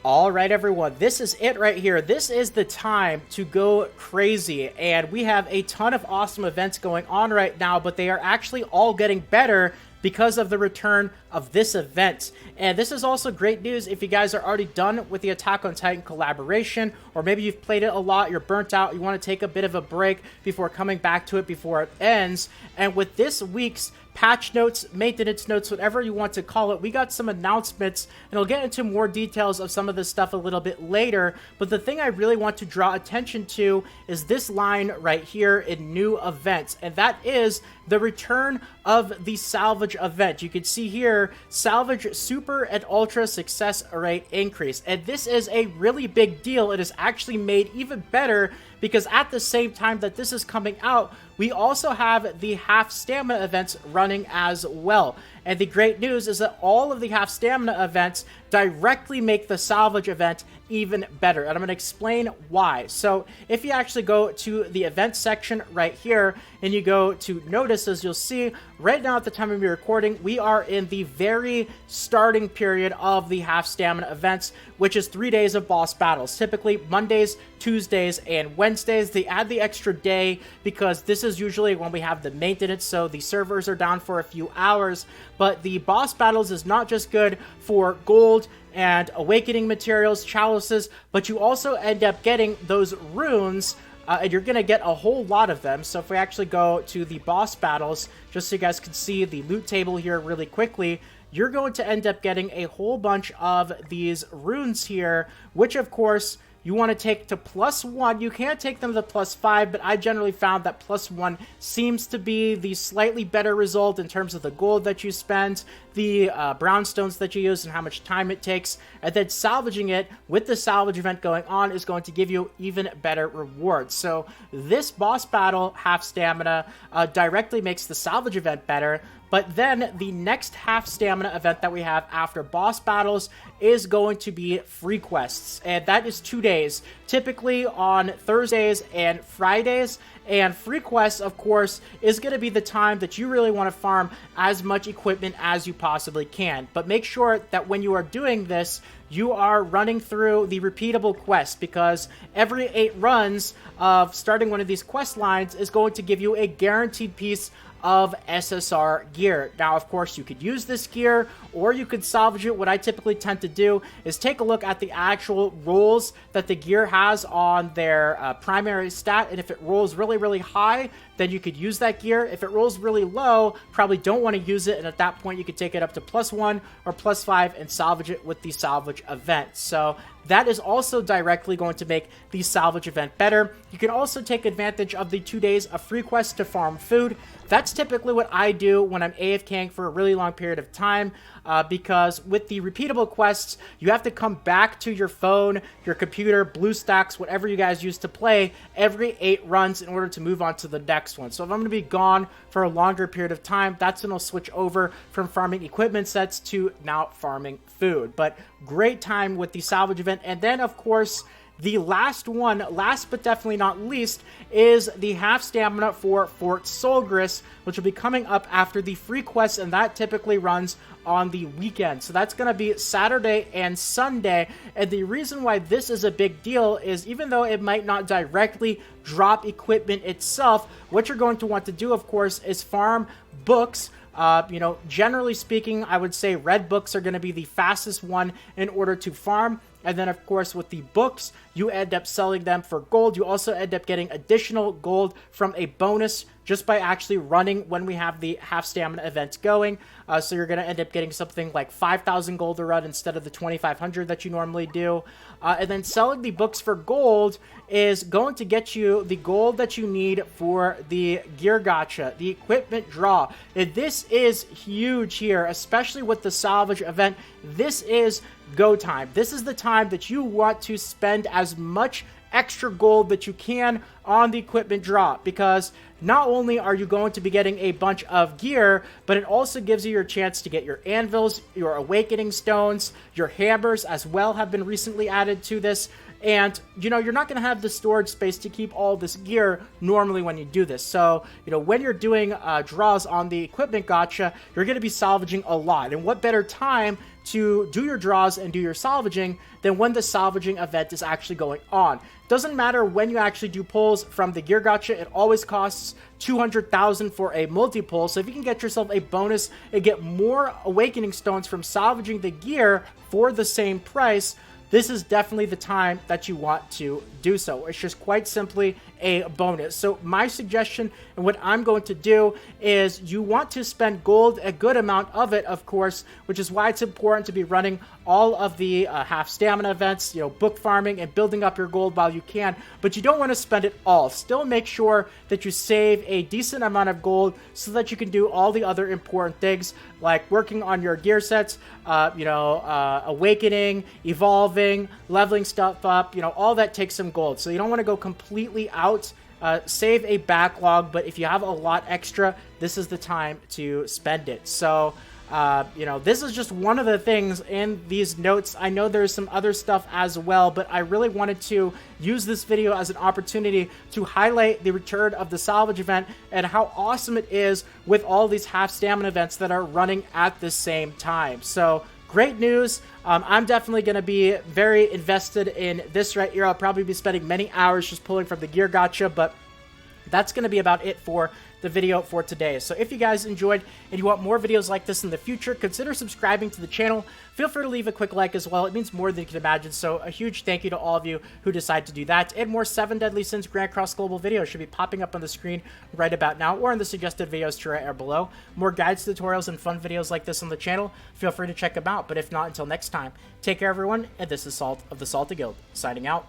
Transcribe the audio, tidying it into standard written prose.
All right, everyone, this is it right here. This is the time to go crazy, and we have a ton of awesome events going on right now, but they are actually all getting better because of the return of this event. And this is also great news if you guys are already done with the Attack on Titan collaboration, or maybe you've played it a lot, you're burnt out, you want to take a bit of a break before coming back to it before it ends. And with this week's patch notes, maintenance notes, whatever you want to call it, we got some announcements, and I'll get into more details of some of this stuff a little bit later. But the thing I really want to draw attention to is this line right here in new events, and that is the return of the Salvage event. You can see here, Salvage Super and Ultra Success Rate Increase, and this is a really big deal. It is actually made even better because at the same time that this is coming out, we also have the half stamina events running as well. And the great news is that all of the half stamina events directly make the Salvage event even better. And I'm going to explain why. So if you actually go to the event section right here and you go to notices, you'll see right now at the time of me recording, we are in the very starting period of the half stamina events, which is 3 days of boss battles. Typically Mondays, Tuesdays, and Wednesdays. They add the extra day because this is usually when we have the maintenance, so the servers are down for a few hours. But the boss battles is not just good for gold and awakening materials, chalices, but you also end up getting those runes, and you're going to get a whole lot of them. So if we actually go to the boss battles, just so you guys can see the loot table here really quickly, you're going to end up getting a whole bunch of these runes here, which of course you want to take to +1. You can take them to +5, but I generally found that +1 seems to be the slightly better result in terms of the gold that you spend, the brownstones that you use, and how much time it takes. And then salvaging it with the salvage event going on is going to give you even better rewards. So this boss battle, half stamina, directly makes the salvage event better. But then the next half stamina event that we have after boss battles is going to be free quests. And that is 2 days, typically on Thursdays and Fridays. And free quests, of course, is going to be the time that you really want to farm as much equipment as you possibly can. But make sure that when you are doing this, you are running through the repeatable quests, because every 8 runs of starting one of these quest lines is going to give you a guaranteed piece of SSR gear. Now, of course, you could use this gear or you could salvage it. What I typically tend to do is take a look at the actual rolls that the gear has on their primary stat, and if it rolls really, really high, then you could use that gear. If it rolls really low, probably don't want to use it, and at that point you could take it up to +1 or +5 and salvage it with the salvage event. So that is also directly going to make the salvage event better. You can also take advantage of the 2 days of free quests to farm food. That's typically what I do when I'm AFKing for a really long period of time, because with the repeatable quests, you have to come back to your phone, your computer, BlueStacks, whatever you guys use to play, every 8 runs in order to move on to the next one. So if I'm going to be gone for a longer period of time, that's when I'll switch over from farming equipment sets to now farming food. But great time with the salvage event. And then, of course, the last one, last but definitely not least, is the half stamina for Fort Solgris, which will be coming up after the free quest, and that typically runs on the weekend. So that's going to be Saturday and Sunday. And the reason why this is a big deal is, even though it might not directly drop equipment itself, what you're going to want to do, of course, is farm books. Generally speaking, I would say red books are going to be the fastest one in order to farm. And then, of course, with the books, you end up selling them for gold. You also end up getting additional gold from a bonus just by actually running when we have the half stamina events going. So you're going to end up getting something like 5,000 gold a run instead of the 2,500 that you normally do. And then selling the books for gold is going to get you the gold that you need for the gear gacha, the equipment draw. And this is huge here, especially with the salvage event. This is go time. This is the time that you want to spend as much extra gold that you can on the equipment drop, because not only are you going to be getting a bunch of gear, but it also gives you your chance to get your anvils, your awakening stones, your hammers as well have been recently added to this. And, you know, you're not going to have the storage space to keep all this gear normally when you do this. So, you know, when you're doing draws on the equipment gacha, you're going to be salvaging a lot. And what better time to do your draws and do your salvaging than when the salvaging event is actually going on. Doesn't matter when you actually do pulls from the gear gacha, it always costs 200,000 for a multi-pull. So if you can get yourself a bonus and get more awakening stones from salvaging the gear for the same price, this is definitely the time that you want to do so. It's just quite simply a bonus. So my suggestion and what I'm going to do is you want to spend gold, a good amount of it, of course, which is why it's important to be running all of the half stamina events, you know, book farming and building up your gold while you can, but you don't want to spend it all. Still make sure that you save a decent amount of gold so that you can do all the other important things like working on your gear sets, awakening, evolving, leveling stuff up, you know, all that takes some gold. So you don't want to go completely out. Save a backlog, but if you have a lot extra, this is the time to spend it. So, you know, this is just one of the things in these notes. I know there's some other stuff as well, but I really wanted to use this video as an opportunity to highlight the return of the salvage event and how awesome it is with all these half stamina events that are running at the same time. So, great news. I'm definitely going to be very invested in this right here. I'll probably be spending many hours just pulling from the gear gacha, but that's going to be about it for the video for today. So if you guys enjoyed and you want more videos like this in the future, consider subscribing to the channel. Feel free to leave a quick like as well. It means more than you can imagine. So a huge thank you to all of you who decide to do that. And more 7 Deadly Sins Grand Cross Global videos should be popping up on the screen right about now or in the suggested videos to right or below. More guides, tutorials, and fun videos like this on the channel. Feel free to check them out. But if not, until next time, take care everyone. And this is Salt of the Salty Guild, signing out.